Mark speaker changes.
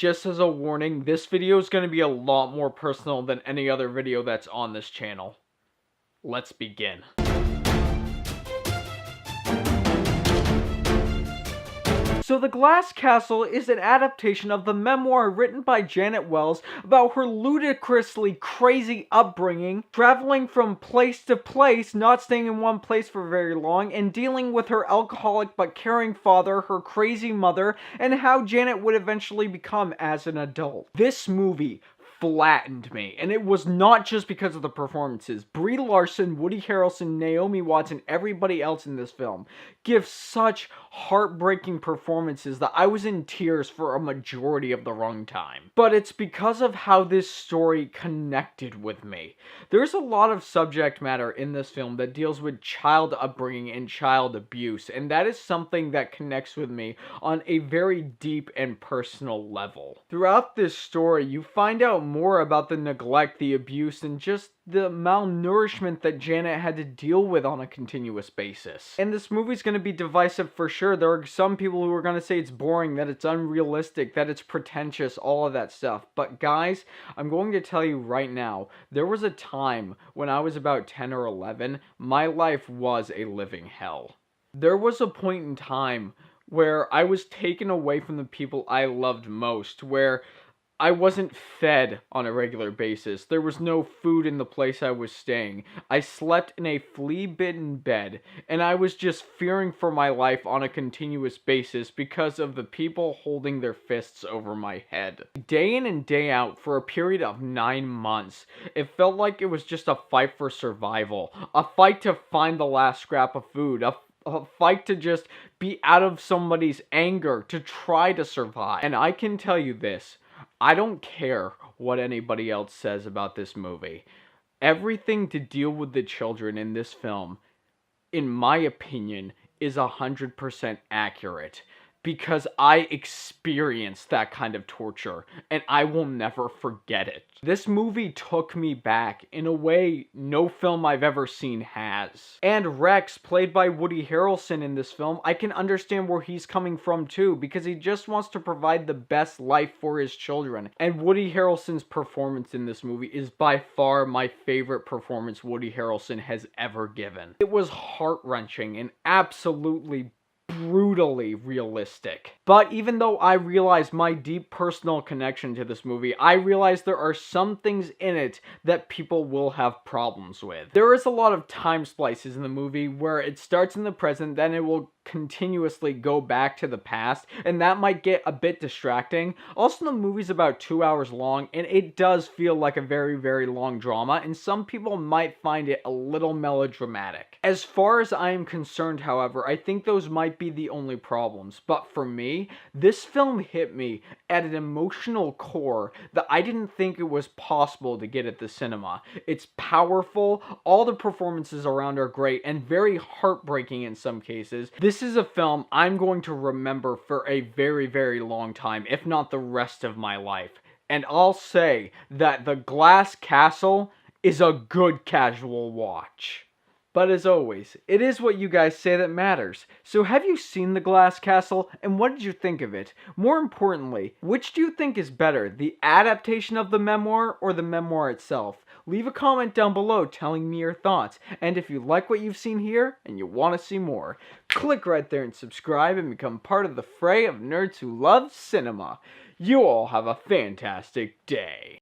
Speaker 1: Just as a warning, this video is going to be a lot more personal than any other video that's on this channel. Let's begin. So The Glass Castle is an adaptation of the memoir written by Jeannette Walls about her ludicrously crazy upbringing, traveling from place to place, not staying in one place for very long, and dealing with her alcoholic but caring father, her crazy mother, and how Janet would eventually become as an adult. This movie flattened me, and it was not just because of the performances. Brie Larson, Woody Harrelson, Naomi Watts, and everybody else in this film give such heartbreaking performances that I was in tears for a majority of the runtime. But it's because of how this story connected with me. There's a lot of subject matter in this film that deals with child upbringing and child abuse, and that is something that connects with me on a very deep and personal level. Throughout this story, you find out more about the neglect, the abuse, and just the malnourishment that Janet had to deal with on a continuous basis. And this movie's going to be divisive for sure. There are some people who are going to say it's boring, that it's unrealistic, that it's pretentious, all of that stuff. But guys, I'm going to tell you right now, there was a time when I was about 10 or 11, my life was a living hell. There was a point in time where I was taken away from the people I loved most, where I wasn't fed on a regular basis. There was no food in the place I was staying. I slept in a flea-bitten bed, and I was just fearing for my life on a continuous basis because of the people holding their fists over my head. Day in and day out, for a period of 9 months, it felt like it was just a fight for survival. A fight to find the last scrap of food. A fight to just be out of somebody's anger, to try to survive. And I can tell you this, I don't care what anybody else says about this movie. Everything to deal with the children in this film, in my opinion, is 100% accurate. Because I experienced that kind of torture, and I will never forget it. This movie took me back in a way no film I've ever seen has. And Rex, played by Woody Harrelson in this film, I can understand where he's coming from too, because he just wants to provide the best life for his children. And Woody Harrelson's performance in this movie is by far my favorite performance Woody Harrelson has ever given. It was heart-wrenching and absolutely brutally realistic. But even though I realize my deep personal connection to this movie, I realize there are some things in it that people will have problems with. There is a lot of time splices in the movie where it starts in the present, then it will continuously go back to the past, and that might get a bit distracting. Also, the movie's about 2 hours long, and it does feel like a very, very long drama, and some people might find it a little melodramatic. As far as I am concerned, however, I think those might be the only problems. But for me, this film hit me at an emotional core that I didn't think it was possible to get at the cinema. It's powerful, all the performances around are great, and very heartbreaking in some cases. This is a film I'm going to remember for a very, very long time, if not the rest of my life. And I'll say that The Glass Castle is a good casual watch. But as always, it is what you guys say that matters. So have you seen The Glass Castle, and what did you think of it? More importantly, which do you think is better, the adaptation of the memoir or the memoir itself? Leave a comment down below telling me your thoughts. And if you like what you've seen here, and you want to see more, click right there and subscribe and become part of the fray of nerds who love cinema. You all have a fantastic day.